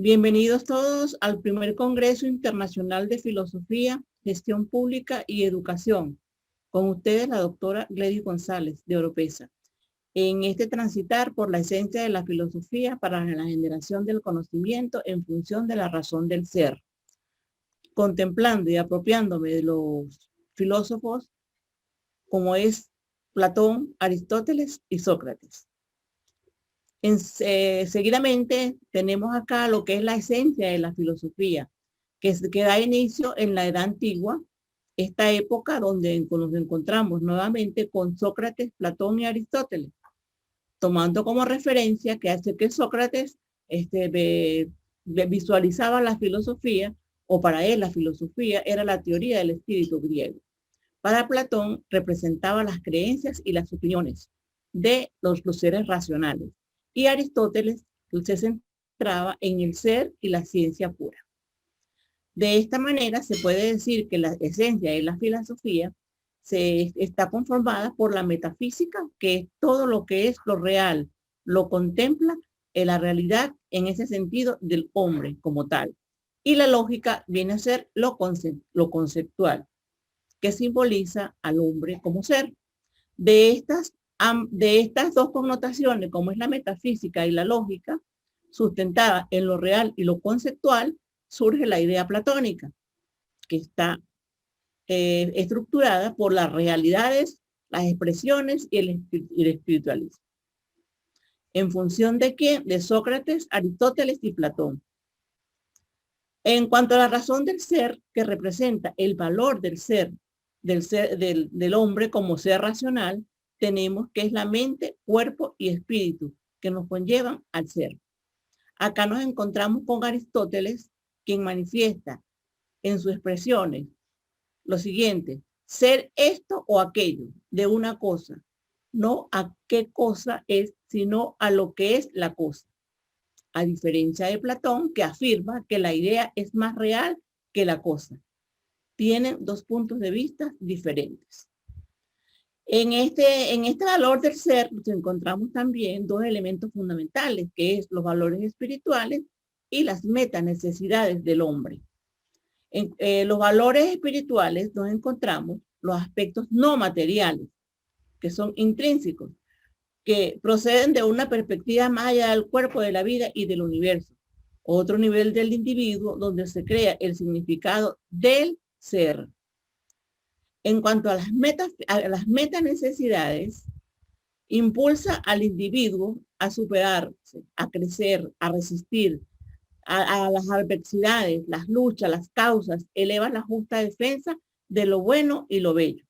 Bienvenidos todos al primer Congreso Internacional de Filosofía, Gestión Pública y Educación. Con ustedes la doctora Gladys González de Oropesa. En este transitar por la esencia de la filosofía para la generación del conocimiento en función de la razón del ser. Contemplando y apropiándome de los filósofos como es Platón, Aristóteles y Sócrates. Seguidamente tenemos acá lo que es la esencia de la filosofía, que da inicio en la Edad Antigua, esta época donde nos encontramos nuevamente con Sócrates, Platón y Aristóteles, tomando como referencia que hace que Sócrates visualizaba la filosofía, o para él la filosofía era la teoría del espíritu griego. Para Platón representaba las creencias y las opiniones de los seres racionales. Y Aristóteles se centraba en el ser y la ciencia pura. De esta manera se puede decir que la esencia de la filosofía está conformada por la metafísica, que es todo lo que es lo real, lo contempla en la realidad en ese sentido del hombre como tal. Y la lógica viene a ser lo conceptual, que simboliza al hombre como ser. De estas dos connotaciones, como es la metafísica y la lógica, sustentada en lo real y lo conceptual, surge la idea platónica, que está estructurada por las realidades, las expresiones y el espiritualismo. ¿En función de quién? De Sócrates, Aristóteles y Platón. En cuanto a la razón del ser, que representa el valor del ser, del hombre como ser racional, tenemos que es la mente, cuerpo y espíritu que nos conllevan al ser. Acá nos encontramos con Aristóteles, quien manifiesta en sus expresiones lo siguiente: ser esto o aquello de una cosa, no a qué cosa es, sino a lo que es la cosa. A diferencia de Platón, que afirma que la idea es más real que la cosa. Tienen dos puntos de vista diferentes. En este valor del ser nos encontramos también dos elementos fundamentales, que es los valores espirituales y las metanecesidades del hombre. En los valores espirituales nos encontramos los aspectos no materiales, que son intrínsecos, que proceden de una perspectiva más allá del cuerpo, de la vida y del universo. Otro nivel del individuo donde se crea el significado del ser. En cuanto a las metanecesidades, impulsa al individuo a superarse, a crecer, a resistir a las adversidades, las luchas, las causas, eleva la justa defensa de lo bueno y lo bello.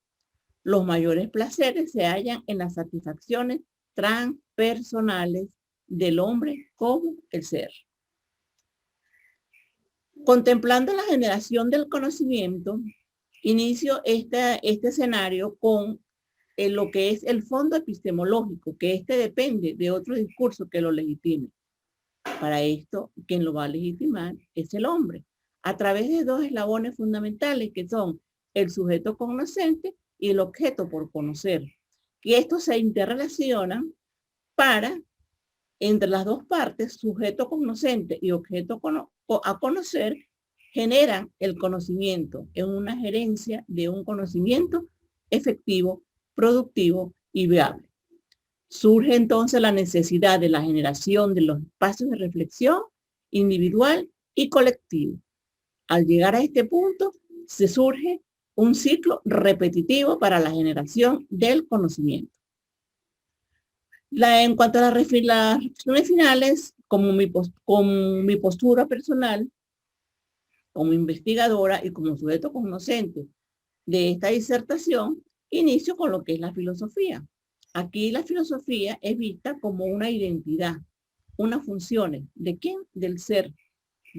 Los mayores placeres se hallan en las satisfacciones transpersonales del hombre como el ser. Contemplando la generación del conocimiento, inicio este escenario con lo que es el fondo epistemológico, que depende de otro discurso que lo legitime. Para esto, quien lo va a legitimar es el hombre, a través de dos eslabones fundamentales que son el sujeto cognoscente y el objeto por conocer. Y estos se interrelacionan para, entre las dos partes, sujeto cognoscente y objeto a conocer, generan el conocimiento en una gerencia de un conocimiento efectivo, productivo y viable. Surge entonces la necesidad de la generación de los espacios de reflexión individual y colectivo. Al llegar a este punto, se surge un ciclo repetitivo para la generación del conocimiento. En cuanto a las reflexiones finales, como mi postura personal, como investigadora y como sujeto cognoscente de esta disertación, inicio con lo que es la filosofía. Aquí la filosofía es vista como una identidad, unas funciones. ¿De quién? Del ser.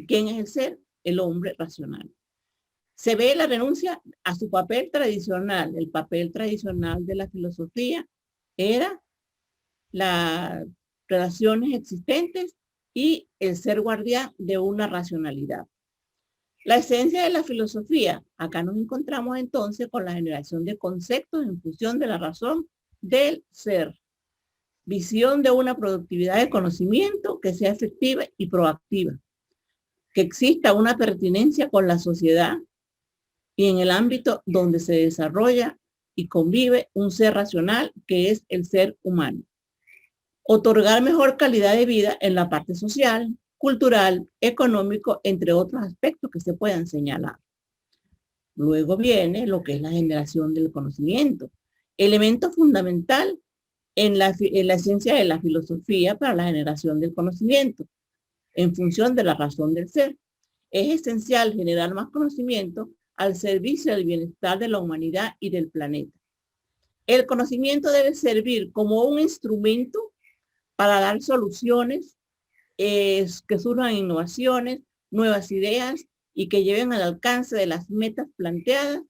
¿Quién es el ser? El hombre racional. Se ve la renuncia a su papel tradicional. El papel tradicional de la filosofía era las relaciones existentes y el ser guardián de una racionalidad. La esencia de la filosofía, acá nos encontramos entonces con la generación de conceptos en función de la razón del ser. Visión de una productividad de conocimiento que sea efectiva y proactiva. que exista una pertinencia con la sociedad y en el ámbito donde se desarrolla y convive un ser racional que es el ser humano. Otorgar mejor calidad de vida en la parte social, cultural, económico, entre otros aspectos que se puedan señalar. Luego viene lo que es la generación del conocimiento, elemento fundamental en la ciencia de la filosofía para la generación del conocimiento, en función de la razón del ser. Es esencial generar más conocimiento al servicio del bienestar de la humanidad y del planeta. El conocimiento debe servir como un instrumento para dar soluciones, que surjan innovaciones, nuevas ideas y que lleven al alcance de las metas planteadas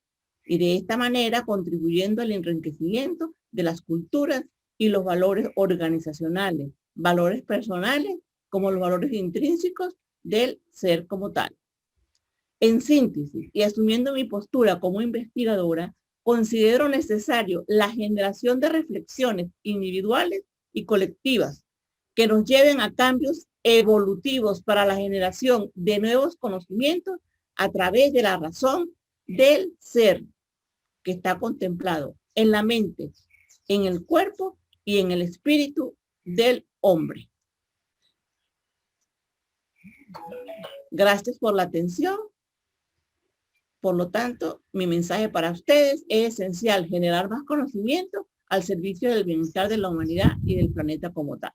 y de esta manera contribuyendo al enriquecimiento de las culturas y los valores organizacionales, valores personales como los valores intrínsecos del ser como tal. En síntesis, y asumiendo mi postura como investigadora, considero necesario la generación de reflexiones individuales y colectivas que nos lleven a cambios evolutivos para la generación de nuevos conocimientos a través de la razón del ser que está contemplado en la mente, en el cuerpo y en el espíritu del hombre. Gracias por la atención. Por lo tanto, mi mensaje para ustedes es esencial generar más conocimiento al servicio del bienestar de la humanidad y del planeta como tal.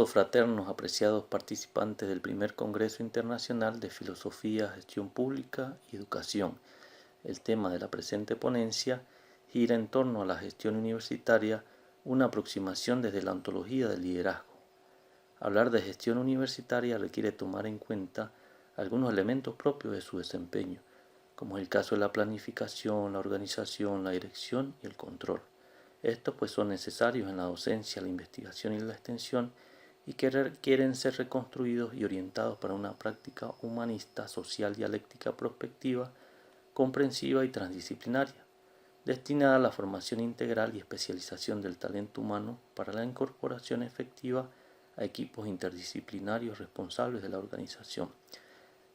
Fraternos, apreciados participantes del primer Congreso Internacional de Filosofía, Gestión Pública y Educación. El tema de la presente ponencia gira en torno a la gestión universitaria, una aproximación desde la ontología del liderazgo. Hablar de gestión universitaria requiere tomar en cuenta algunos elementos propios de su desempeño, como es el caso de la planificación, la organización, la dirección y el control. Estos pues son necesarios en la docencia, la investigación y la extensión, y que requieren ser reconstruidos y orientados para una práctica humanista, social, dialéctica, prospectiva, comprensiva y transdisciplinaria, destinada a la formación integral y especialización del talento humano para la incorporación efectiva a equipos interdisciplinarios responsables de la organización.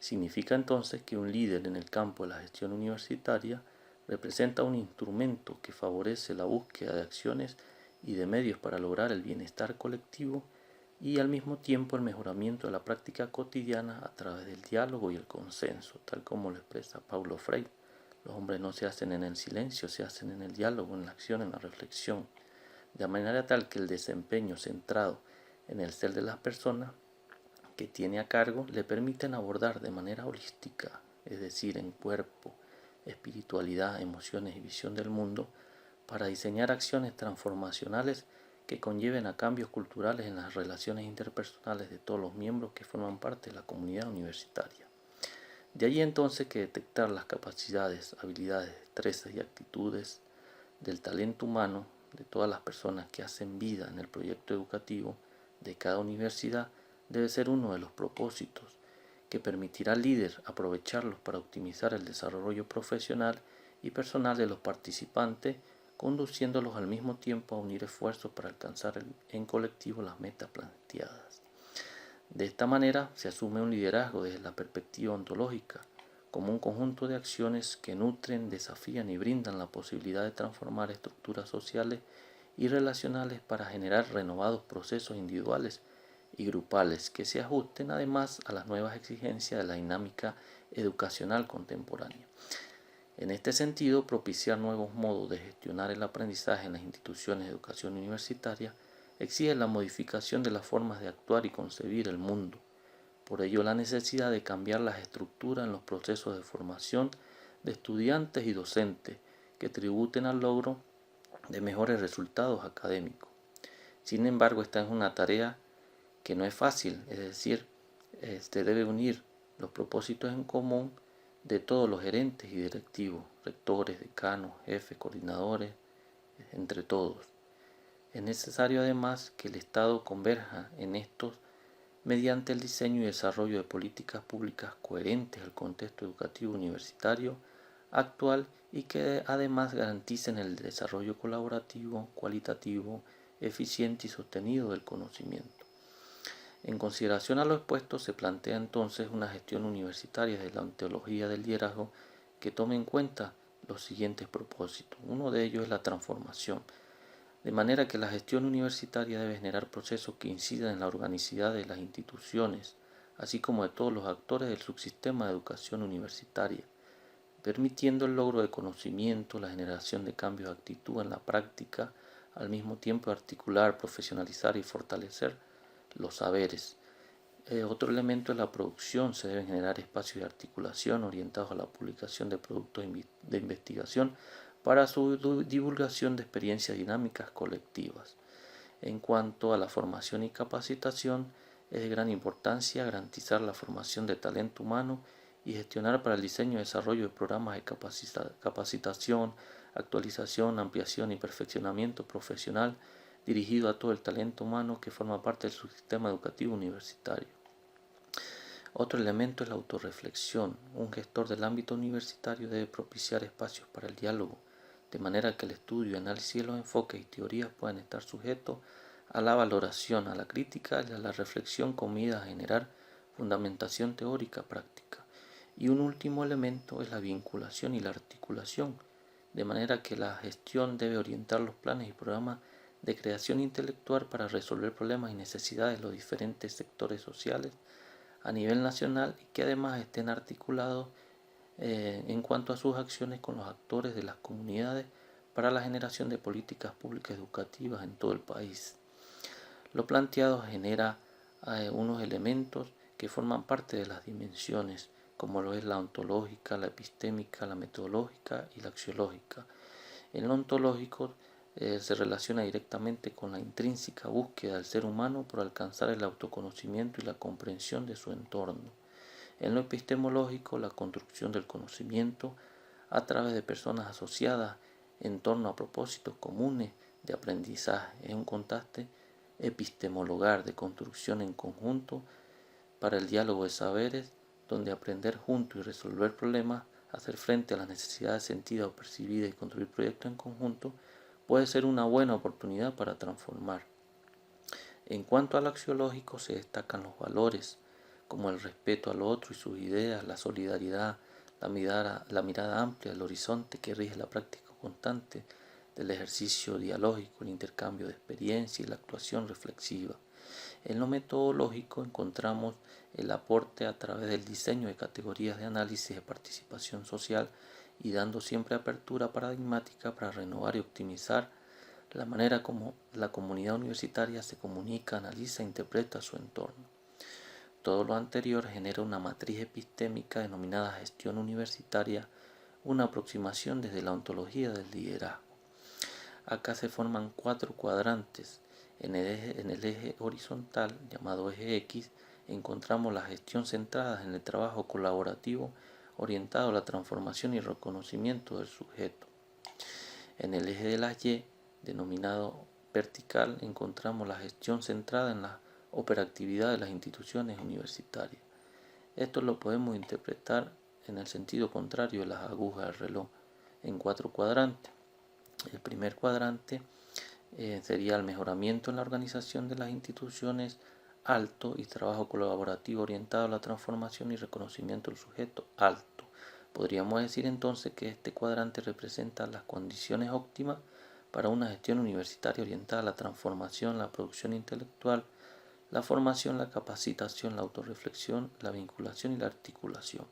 Significa entonces que un líder en el campo de la gestión universitaria representa un instrumento que favorece la búsqueda de acciones y de medios para lograr el bienestar colectivo y al mismo tiempo el mejoramiento de la práctica cotidiana a través del diálogo y el consenso, tal como lo expresa Paulo Freire. Los hombres no se hacen en el silencio, se hacen en el diálogo, en la acción, en la reflexión, de manera tal que el desempeño centrado en el ser de las personas que tiene a cargo le permiten abordar de manera holística, es decir, en cuerpo, espiritualidad, emociones y visión del mundo, para diseñar acciones transformacionales que conlleven a cambios culturales en las relaciones interpersonales de todos los miembros que forman parte de la comunidad universitaria. De allí entonces que detectar las capacidades, habilidades, destrezas y actitudes del talento humano de todas las personas que hacen vida en el proyecto educativo de cada universidad debe ser uno de los propósitos que permitirá al líder aprovecharlos para optimizar el desarrollo profesional y personal de los participantes, conduciéndolos al mismo tiempo a unir esfuerzos para alcanzar en colectivo las metas planteadas. De esta manera se asume un liderazgo desde la perspectiva ontológica, como un conjunto de acciones que nutren, desafían y brindan la posibilidad de transformar estructuras sociales y relacionales para generar renovados procesos individuales y grupales que se ajusten además a las nuevas exigencias de la dinámica educacional contemporánea. En este sentido, propiciar nuevos modos de gestionar el aprendizaje en las instituciones de educación universitaria exige la modificación de las formas de actuar y concebir el mundo. Por ello, la necesidad de cambiar las estructuras en los procesos de formación de estudiantes y docentes que tributen al logro de mejores resultados académicos. Sin embargo, esta es una tarea que no es fácil, es decir, debe unir los propósitos en común de todos los gerentes y directivos, rectores, decanos, jefes, coordinadores, entre todos. Es necesario además que el Estado converja en estos mediante el diseño y desarrollo de políticas públicas coherentes al contexto educativo universitario actual y que además garanticen el desarrollo colaborativo, cualitativo, eficiente y sostenido del conocimiento. En consideración a lo expuesto, se plantea entonces una gestión universitaria de la ontología del liderazgo que tome en cuenta los siguientes propósitos. Uno de ellos es la transformación, de manera que la gestión universitaria debe generar procesos que incidan en la organicidad de las instituciones, así como de todos los actores del subsistema de educación universitaria, permitiendo el logro de conocimiento, la generación de cambios de actitud en la práctica, al mismo tiempo articular, profesionalizar y fortalecer los saberes. Otro elemento es la producción. Se deben generar espacios de articulación orientados a la publicación de productos de investigación para su divulgación de experiencias dinámicas colectivas. En cuanto a la formación y capacitación, es de gran importancia garantizar la formación de talento humano y gestionar para el diseño y desarrollo de programas de capacitación, actualización, ampliación y perfeccionamiento profesional dirigido a todo el talento humano que forma parte del subsistema educativo universitario. Otro elemento es la autorreflexión. Un gestor del ámbito universitario debe propiciar espacios para el diálogo, de manera que el estudio, análisis de los enfoques y teorías puedan estar sujetos a la valoración, a la crítica y a la reflexión con miras a generar fundamentación teórica práctica. Y un último elemento es la vinculación y la articulación, de manera que la gestión debe orientar los planes y programas de creación intelectual para resolver problemas y necesidades de los diferentes sectores sociales a nivel nacional y que además estén articulados en cuanto a sus acciones con los actores de las comunidades para la generación de políticas públicas educativas en todo el país. Lo planteado genera unos elementos que forman parte de las dimensiones, como lo es la ontológica, la epistémica, la metodológica y la axiológica. En lo ontológico se relaciona directamente con la intrínseca búsqueda del ser humano por alcanzar el autoconocimiento y la comprensión de su entorno. En lo epistemológico, la construcción del conocimiento a través de personas asociadas en torno a propósitos comunes de aprendizaje. Es un contraste epistemologar de construcción en conjunto para el diálogo de saberes, donde aprender juntos y resolver problemas, hacer frente a las necesidades sentidas o percibidas y construir proyectos en conjunto, puede ser una buena oportunidad para transformar. En cuanto al axiológico, se destacan los valores, como el respeto al otro y sus ideas, la solidaridad, la mirada amplia, el horizonte que rige la práctica constante del ejercicio dialógico, el intercambio de experiencia y la actuación reflexiva. En lo metodológico encontramos el aporte a través del diseño de categorías de análisis de participación social y dando siempre apertura paradigmática para renovar y optimizar la manera como la comunidad universitaria se comunica, analiza e interpreta su entorno. Todo lo anterior genera una matriz epistémica denominada gestión universitaria, una aproximación desde la ontología del liderazgo. Acá se forman 4 cuadrantes. En el eje horizontal, llamado eje X, encontramos la gestión centrada en el trabajo colaborativo orientado a la transformación y reconocimiento del sujeto. En el eje de la Y, denominado vertical, encontramos la gestión centrada en la operatividad de las instituciones universitarias. Esto lo podemos interpretar en el sentido contrario de las agujas del reloj, en 4 cuadrantes. El primer cuadrante sería el mejoramiento en la organización de las instituciones, alto, y trabajo colaborativo orientado a la transformación y reconocimiento del sujeto, alto. Podríamos decir entonces que este cuadrante representa las condiciones óptimas para una gestión universitaria orientada a la transformación, la producción intelectual, la formación, la capacitación, la autorreflexión, la vinculación y la articulación.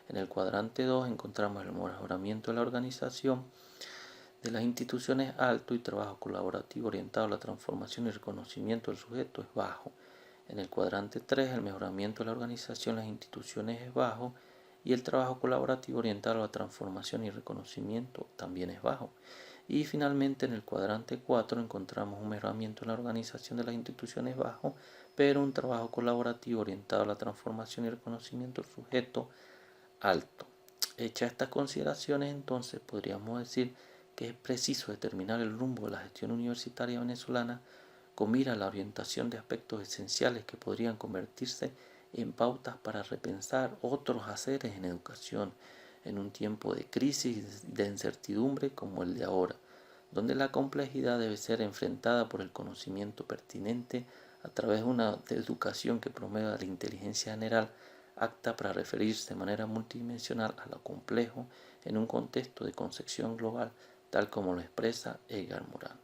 En el cuadrante 2 encontramos el mejoramiento de la organización, de las instituciones es alto y trabajo colaborativo orientado a la transformación y reconocimiento del sujeto es bajo. En el cuadrante 3, el mejoramiento de la organización de las instituciones es bajo y el trabajo colaborativo orientado a la transformación y reconocimiento también es bajo. Y finalmente en el cuadrante 4 encontramos un mejoramiento en la organización de las instituciones bajo, pero un trabajo colaborativo orientado a la transformación y reconocimiento del sujeto alto. Hechas estas consideraciones, entonces podríamos decir que es preciso determinar el rumbo de la gestión universitaria venezolana con mira a la orientación de aspectos esenciales que podrían convertirse en pautas para repensar otros haceres en educación en un tiempo de crisis y de incertidumbre como el de ahora, donde la complejidad debe ser enfrentada por el conocimiento pertinente a través de una educación que promueva la inteligencia general apta para referirse de manera multidimensional a lo complejo en un contexto de concepción global, tal como lo expresa Edgar Morin.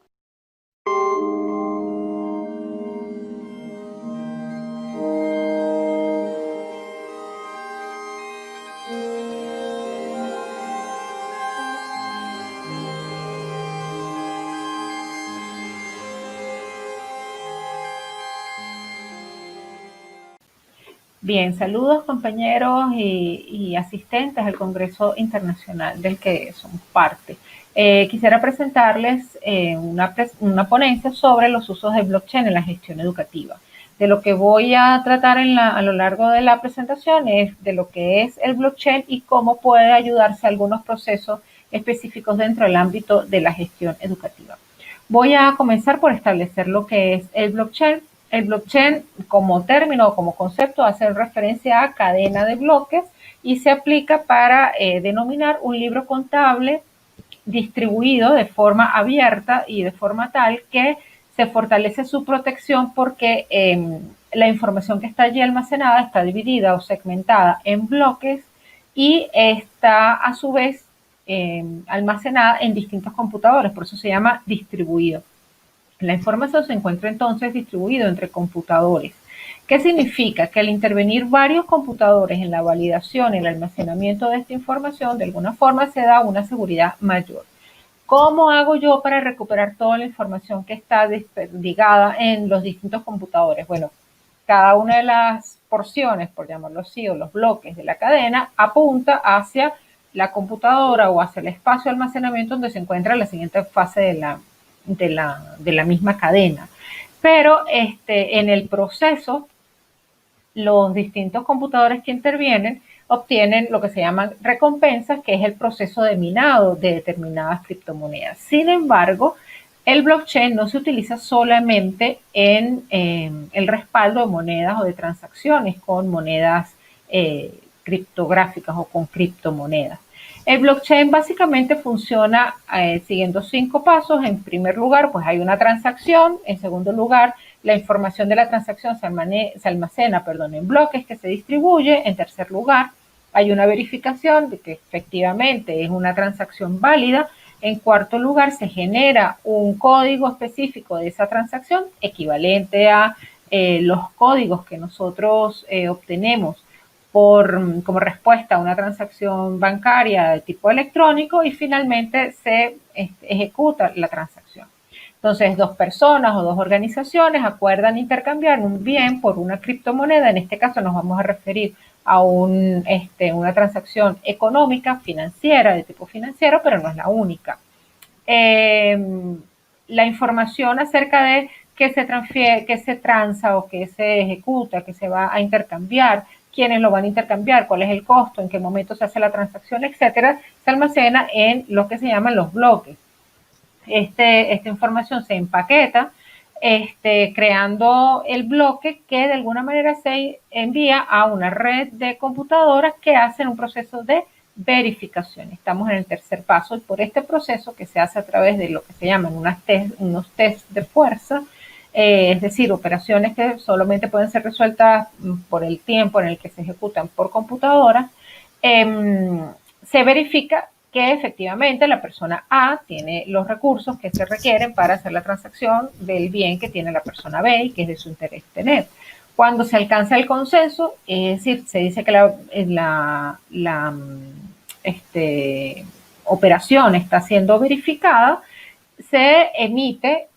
Bien, saludos compañeros y asistentes al Congreso Internacional del que somos parte. Quisiera presentarles una ponencia sobre los usos de blockchain en la gestión educativa. De lo que voy a tratar a lo largo de la presentación es de lo que es el blockchain y cómo puede ayudarse a algunos procesos específicos dentro del ámbito de la gestión educativa. Voy a comenzar por establecer lo que es el blockchain. El blockchain como término o como concepto hace referencia a cadena de bloques y se aplica para denominar un libro contable distribuido de forma abierta y de forma tal que se fortalece su protección porque la información que está allí almacenada está dividida o segmentada en bloques y está a su vez almacenada en distintos computadores, por eso se llama distribuido. La información se encuentra entonces distribuida entre computadores. ¿Qué significa? Que al intervenir varios computadores en la validación y el almacenamiento de esta información, de alguna forma se da una seguridad mayor. ¿Cómo hago yo para recuperar toda la información que está desperdigada en los distintos computadores? Bueno, cada una de las porciones, por llamarlo así, o los bloques de la cadena, apunta hacia la computadora o hacia el espacio de almacenamiento donde se encuentra la siguiente fase de la misma cadena. Pero en el proceso, los distintos computadores que intervienen obtienen lo que se llaman recompensas, que es el proceso de minado de determinadas criptomonedas. Sin embargo, el blockchain no se utiliza solamente en el respaldo de monedas o de transacciones con monedas criptográficas o con criptomonedas. El blockchain básicamente funciona siguiendo 5 pasos. En primer lugar, pues hay una transacción. En segundo lugar, la información de la transacción se almacena en bloques que se distribuye. En tercer lugar, hay una verificación de que efectivamente es una transacción válida. En cuarto lugar, se genera un código específico de esa transacción equivalente a los códigos que nosotros obtenemos como respuesta a una transacción bancaria de tipo electrónico y finalmente se ejecuta la transacción. Entonces, 2 personas o 2 organizaciones acuerdan intercambiar un bien por una criptomoneda. En este caso nos vamos a referir a una transacción económica, financiera, de tipo financiero, pero no es la única. La información acerca de qué se transfiere, qué se transa o qué se ejecuta, qué se va a intercambiar, quiénes lo van a intercambiar, cuál es el costo, en qué momento se hace la transacción, etcétera, se almacena en lo que se llaman los bloques. Esta información se empaqueta creando el bloque que de alguna manera se envía a una red de computadoras que hacen un proceso de verificación. Estamos en el tercer paso y por este proceso que se hace a través de lo que se llaman unos test de fuerza, es decir, operaciones que solamente pueden ser resueltas por el tiempo en el que se ejecutan por computadora, se verifica que efectivamente la persona A tiene los recursos que se requieren para hacer la transacción del bien que tiene la persona B y que es de su interés tener. Cuando se alcanza el consenso, es decir, se dice que operación está siendo verificada, se emite,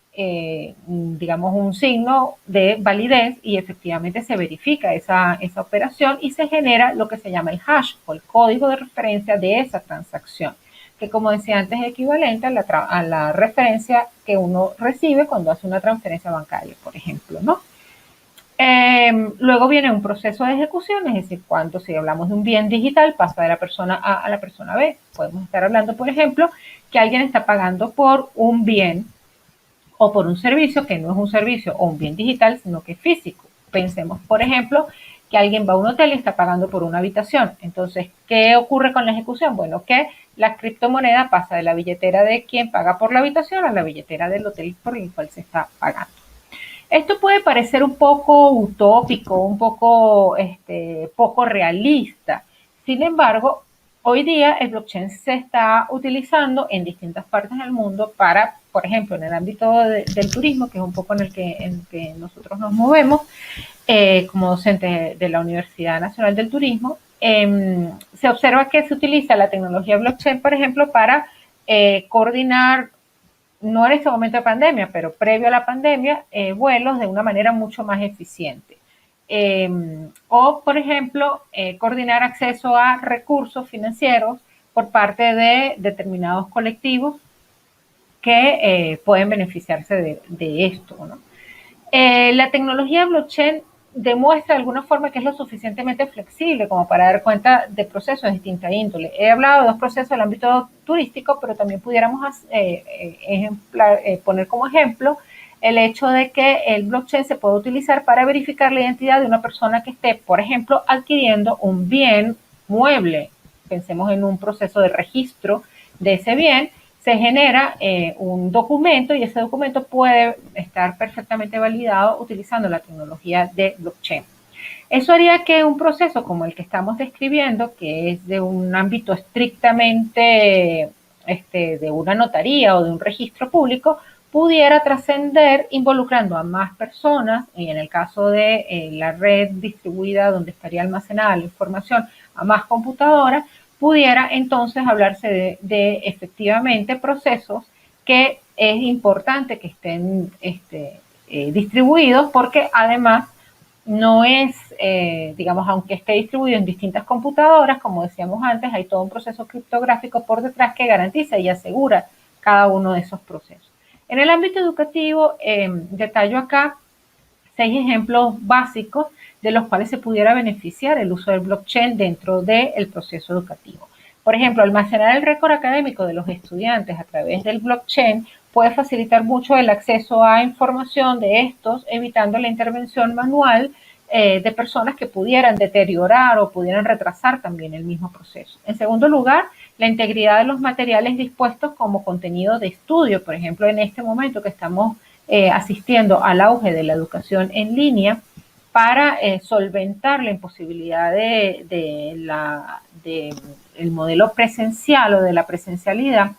digamos, un signo de validez y efectivamente se verifica esa operación y se genera lo que se llama el hash o el código de referencia de esa transacción, que como decía antes es equivalente a la referencia que uno recibe cuando hace una transferencia bancaria, por ejemplo, ¿no? Luego viene un proceso de ejecución, es decir, cuando si hablamos de un bien digital pasa de la persona A a la persona B. Podemos estar hablando, por ejemplo, que alguien está pagando por un bien o por un servicio que no es un servicio o un bien digital, sino que es físico. Pensemos, por ejemplo, que alguien va a un hotel y está pagando por una habitación. Entonces, ¿qué ocurre con la ejecución? Bueno, que la criptomoneda pasa de la billetera de quien paga por la habitación a la billetera del hotel por el cual se está pagando. Esto puede parecer un poco utópico, un poco poco realista. Sin embargo, hoy día el blockchain se está utilizando en distintas partes del mundo para, por ejemplo, en el ámbito del turismo, que es un poco en el que nosotros nos movemos, como docente de la Universidad Nacional del Turismo, se observa que se utiliza la tecnología blockchain, por ejemplo, para coordinar, no en este momento de pandemia, pero previo a la pandemia, vuelos de una manera mucho más eficiente. O, por ejemplo, coordinar acceso a recursos financieros por parte de determinados colectivos que pueden beneficiarse de esto, ¿no? La tecnología blockchain demuestra de alguna forma que es lo suficientemente flexible como para dar cuenta de procesos de distinta índole. He hablado de dos procesos del ámbito turístico, pero también pudiéramos poner como ejemplo el hecho de que el blockchain se puede utilizar para verificar la identidad de una persona que esté, por ejemplo, adquiriendo un bien mueble. Pensemos en un proceso de registro de ese bien. Se genera un documento y ese documento puede estar perfectamente validado utilizando la tecnología de blockchain. Eso haría que un proceso como el que estamos describiendo, que es de un ámbito estrictamente de una notaría o de un registro público, pudiera trascender involucrando a más personas, y en el caso de la red distribuida donde estaría almacenada la información, a más computadoras, pudiera entonces hablarse de efectivamente procesos que es importante que estén distribuidos, porque además no es, digamos, aunque esté distribuido en distintas computadoras, como decíamos antes, hay todo un proceso criptográfico por detrás que garantiza y asegura cada uno de esos procesos. En el ámbito educativo, detallo acá 6 ejemplos básicos de los cuales se pudiera beneficiar el uso del blockchain dentro del proceso educativo. Por ejemplo, almacenar el récord académico de los estudiantes a través del blockchain puede facilitar mucho el acceso a información de estos, evitando la intervención manual de personas que pudieran deteriorar o pudieran retrasar también el mismo proceso. En segundo lugar, la integridad de los materiales dispuestos como contenido de estudio. Por ejemplo, en este momento que estamos asistiendo al auge de la educación en línea, para solventar la imposibilidad del modelo presencial o de la presencialidad,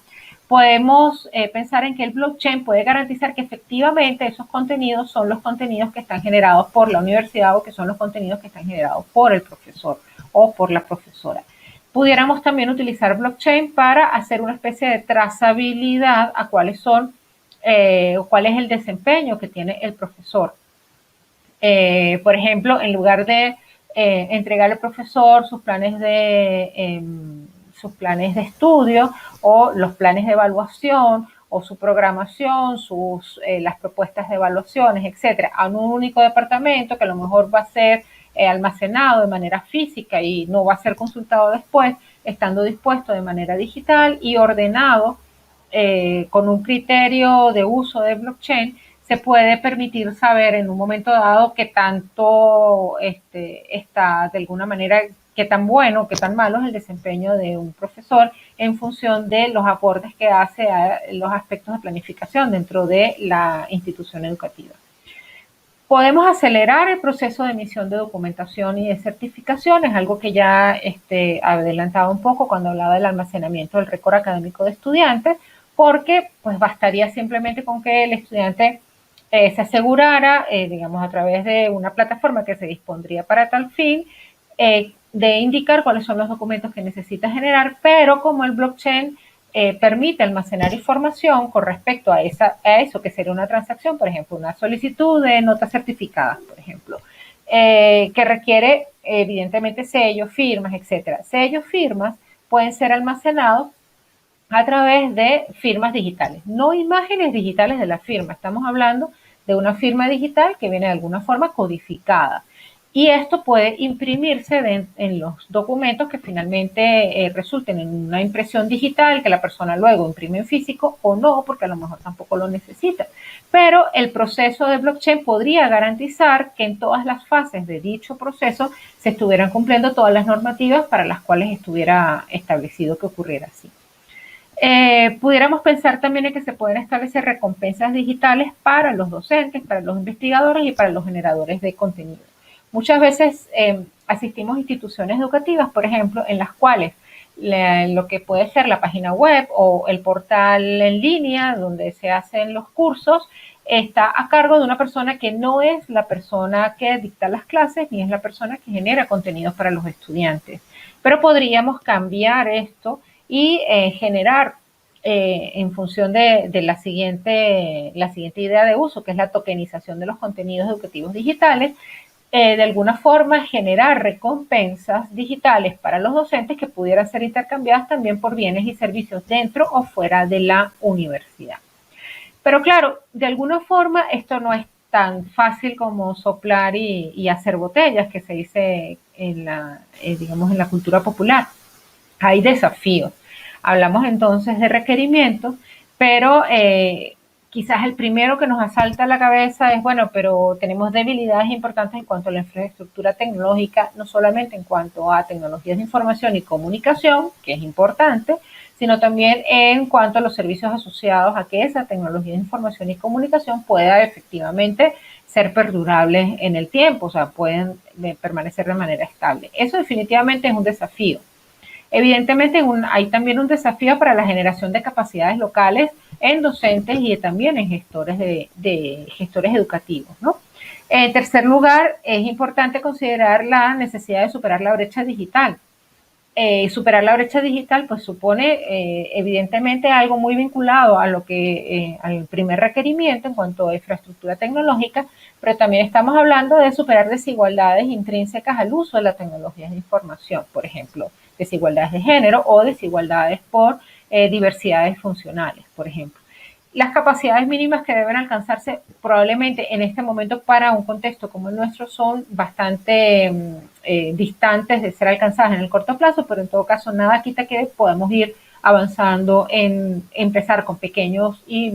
podemos pensar en que el blockchain puede garantizar que efectivamente esos contenidos son los contenidos que están generados por la universidad o que son los contenidos que están generados por el profesor o por la profesora. Pudiéramos también utilizar blockchain para hacer una especie de trazabilidad a cuáles son cuál es el desempeño que tiene el profesor. Por ejemplo, en lugar de entregar al profesor sus planes de estudio o los planes de evaluación o su programación, las propuestas de evaluaciones, etcétera, a un único departamento que a lo mejor va a ser almacenado de manera física y no va a ser consultado después, estando dispuesto de manera digital y ordenado con un criterio de uso de blockchain, se puede permitir saber en un momento dado qué tanto está de alguna manera, qué tan bueno, qué tan malo es el desempeño de un profesor en función de los aportes que hace a los aspectos de planificación dentro de la institución educativa. Podemos acelerar el proceso de emisión de documentación y de certificación, es algo que ya adelantaba un poco cuando hablaba del almacenamiento del récord académico de estudiantes, porque pues bastaría simplemente con que el estudiante se asegurara, digamos, a través de una plataforma que se dispondría para tal fin, de indicar cuáles son los documentos que necesita generar, pero como el blockchain permite almacenar información con respecto a eso que sería una transacción, por ejemplo, una solicitud de notas certificadas, por ejemplo, que requiere evidentemente sellos, firmas, etcétera. Sellos, firmas pueden ser almacenados a través de firmas digitales, no imágenes digitales de la firma. Estamos hablando de una firma digital que viene de alguna forma codificada. Y esto puede imprimirse en los documentos que finalmente resulten en una impresión digital que la persona luego imprime en físico o no, porque a lo mejor tampoco lo necesita. Pero el proceso de blockchain podría garantizar que en todas las fases de dicho proceso se estuvieran cumpliendo todas las normativas para las cuales estuviera establecido que ocurriera así. Pudiéramos pensar también en que se pueden establecer recompensas digitales para los docentes, para los investigadores y para los generadores de contenido. Muchas veces asistimos a instituciones educativas, por ejemplo, en las cuales lo que puede ser la página web o el portal en línea donde se hacen los cursos está a cargo de una persona que no es la persona que dicta las clases ni es la persona que genera contenidos para los estudiantes. Pero podríamos cambiar esto y generar en función de la siguiente idea de uso, que es la tokenización de los contenidos educativos digitales, de alguna forma generar recompensas digitales para los docentes que pudieran ser intercambiadas también por bienes y servicios dentro o fuera de la universidad. Pero claro, de alguna forma esto no es tan fácil como soplar y hacer botellas, que se dice digamos, en la cultura popular. Hay desafíos. Hablamos entonces de requerimientos, pero quizás el primero que nos asalta a la cabeza es, bueno, pero tenemos debilidades importantes en cuanto a la infraestructura tecnológica, no solamente en cuanto a tecnologías de información y comunicación, que es importante, sino también en cuanto a los servicios asociados a que esa tecnología de información y comunicación pueda efectivamente ser perdurables en el tiempo, o sea, pueden permanecer de manera estable. Eso definitivamente es un desafío. Evidentemente hay también un desafío para la generación de capacidades locales en docentes y también en gestores gestores educativos, ¿no? En tercer lugar, es importante considerar la necesidad de superar la brecha digital. Superar la brecha digital pues supone evidentemente algo muy vinculado a lo que al primer requerimiento en cuanto a infraestructura tecnológica, pero también estamos hablando de superar desigualdades intrínsecas al uso de la tecnología de información, por ejemplo, desigualdades de género o desigualdades por diversidades funcionales, por ejemplo. Las capacidades mínimas que deben alcanzarse probablemente en este momento para un contexto como el nuestro son bastante distantes de ser alcanzadas en el corto plazo, pero en todo caso nada quita que podemos ir avanzando en empezar con pequeños y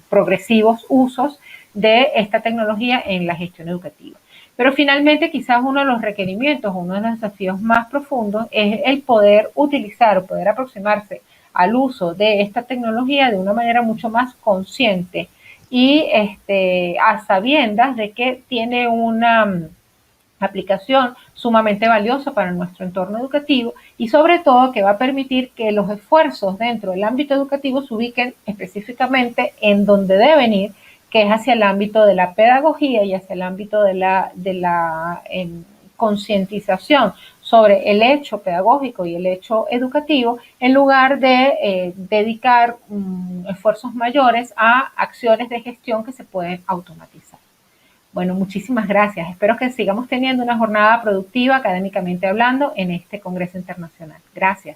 progresivos usos de esta tecnología en la gestión educativa. Pero finalmente quizás uno de los requerimientos, uno de los desafíos más profundos es el poder utilizar o poder aproximarse al uso de esta tecnología de una manera mucho más consciente y a sabiendas de que tiene una aplicación sumamente valiosa para nuestro entorno educativo y sobre todo que va a permitir que los esfuerzos dentro del ámbito educativo se ubiquen específicamente en donde deben ir, que es hacia el ámbito de la pedagogía y hacia el ámbito de la concientización sobre el hecho pedagógico y el hecho educativo, en lugar de dedicar esfuerzos mayores a acciones de gestión que se pueden automatizar. Bueno, muchísimas gracias. Espero que sigamos teniendo una jornada productiva académicamente hablando en este Congreso Internacional. Gracias.